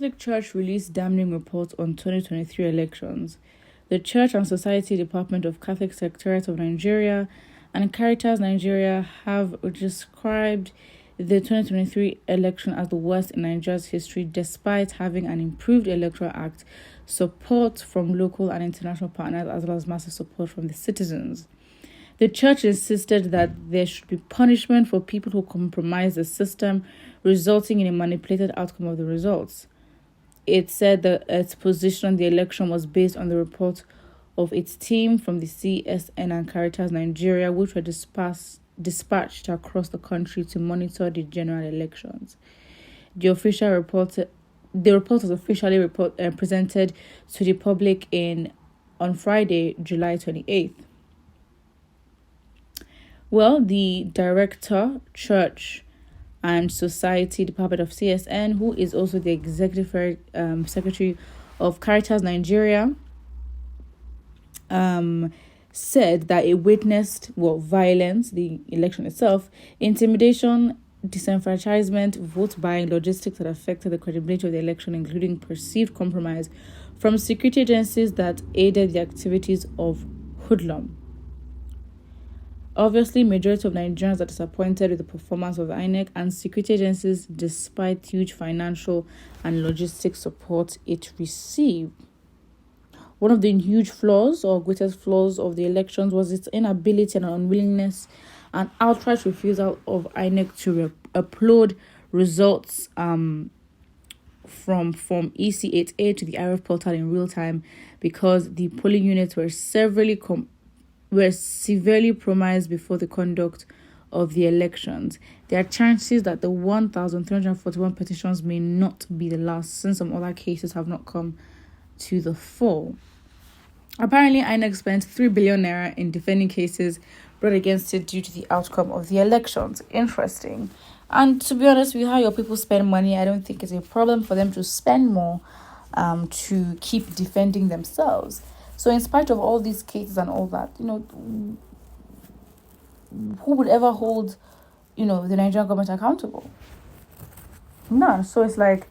Catholic Church released damning reports on 2023 elections. The Church and Society Department of Catholic Secretariat of Nigeria and Caritas Nigeria have described the 2023 election as the worst in Nigeria's history, despite having an improved electoral act, support from local and international partners, as well as massive support from the citizens. The church insisted that there should be punishment for people who compromise the system, resulting in a manipulated outcome of the results. It said that its position on the election was based on the report of its team from the CSN and Caritas Nigeria, which were dispatched across the country to monitor the general elections. The report was officially presented to the public on Friday, July 28th. Well, the Director, Church and Society Department of CSN, who is also the Executive Secretary of Caritas Nigeria, said that it witnessed violence, the election itself, intimidation, disenfranchisement, vote buying, logistics that affected the credibility of the election, including perceived compromise from security agencies that aided the activities of hoodlum. Obviously, majority of Nigerians are disappointed with the performance of the INEC and security agencies despite huge financial and logistic support it received. One of the huge flaws or greatest flaws of the elections was its inability and unwillingness and outright refusal of INEC to upload results from Form EC8A to the IREF portal in real time, because the polling units were severely promised before the conduct of the elections. There are chances that the 1,341 petitions may not be the last, since some other cases have not come to the fore. Apparently, INEC spent 3 billion naira in defending cases brought against it due to the outcome of the elections. Interesting. And to be honest, with how your people spend money, I don't think it's a problem for them to spend more to keep defending themselves. So in spite of all these cases and all that, who would ever hold, the Nigerian government accountable? None. So it's like,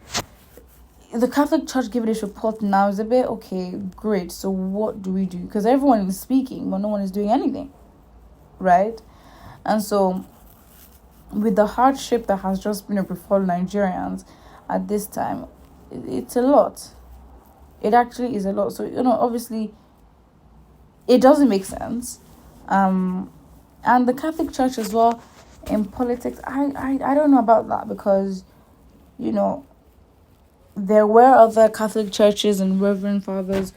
the Catholic Church giving this report now is a bit, okay, great. So what do we do? Because everyone is speaking, but no one is doing anything, right? And so with the hardship that has just befallen Nigerians at this time, it's a lot. It actually is a lot. So, obviously, it doesn't make sense. And the Catholic Church as well, in politics, I don't know about that, because, there were other Catholic churches and Reverend Fathers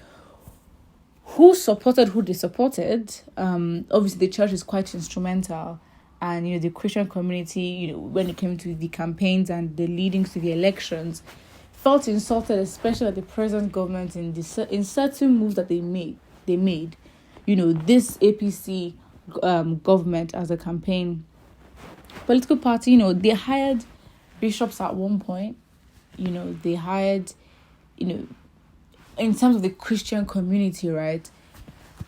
who supported who they supported. Obviously, the church is quite instrumental. And, the Christian community, when it came to the campaigns and the leadings to the elections, felt insulted, especially at the present government in certain moves that they made. This APC government as a campaign political party, they hired bishops at one point. They hired, in terms of the Christian community, right,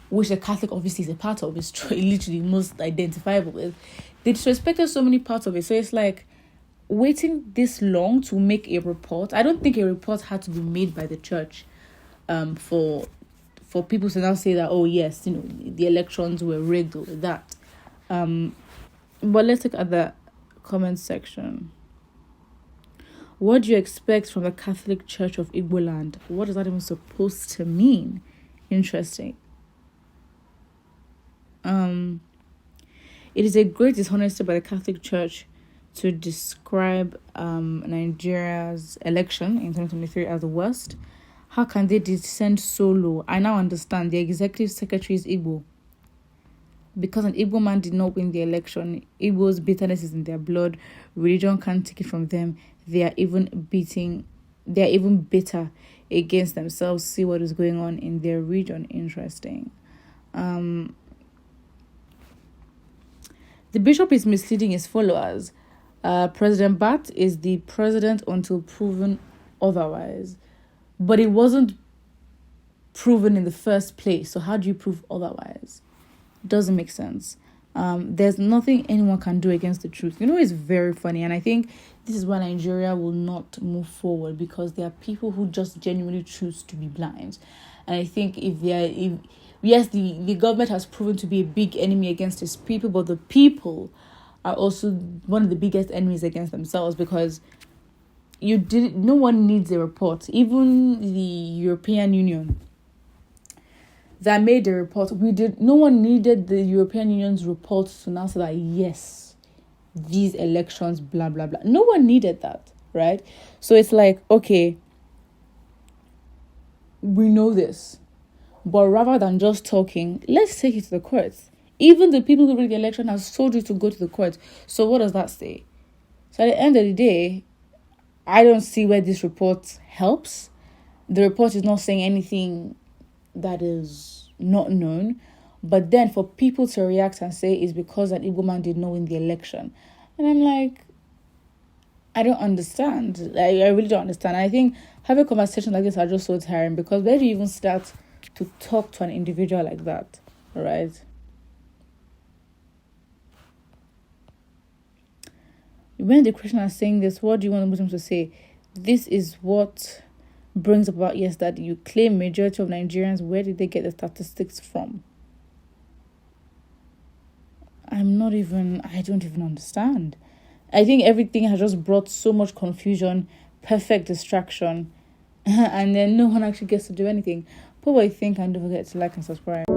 which the Catholic obviously is a part of, is literally most identifiable with. They disrespected so many parts of it. So it's like, waiting this long to make a report. I don't think a report had to be made by the church for people to now say that, oh yes, the elections were rigged or that. But let's look at the comment section. What do you expect from the Catholic Church of Igbo land? What is that even supposed to mean? Interesting. It is a great dishonesty by the Catholic Church to describe Nigeria's election in 2023 as the worst. How can they descend so low? I now understand. The executive secretary is Igbo. Because an Igbo man did not win the election, Igbo's bitterness is in their blood. Religion can't take it from them. They are even bitter against themselves. See what is going on in their region. Interesting. The bishop is misleading his followers. President Bat is the president until proven otherwise. But it wasn't proven in the first place. So how do you prove otherwise? Doesn't make sense. There's nothing anyone can do against the truth. It's very funny. And I think this is why Nigeria will not move forward, because there are people who just genuinely choose to be blind. And I think yes, the government has proven to be a big enemy against its people, but the people are also one of the biggest enemies against themselves, because no one needs a report. Even the European Union that made the report, no one needed the European Union's report to now say that yes, these elections, blah blah blah. No one needed that, right? So it's like, okay, we know this, but rather than just talking, let's take it to the courts. Even the people who rig the election has told you to go to the courts. So what does that say? So at the end of the day, I don't see where this report helps. The report is not saying anything that is not known. But then for people to react and say it's because an Igbo man did not win the election. And I'm like, I don't understand. I really don't understand. I think having conversations like this are just so tiring, because where do you even start to talk to an individual like that, right? When the Christian are saying this, what do you want the Muslims to say? This is what brings about, yes, that you claim majority of Nigerians. Where did they get the statistics from? I don't even understand. I think everything has just brought so much confusion, perfect distraction, and then no one actually gets to do anything. But I think, and don't forget to like and subscribe.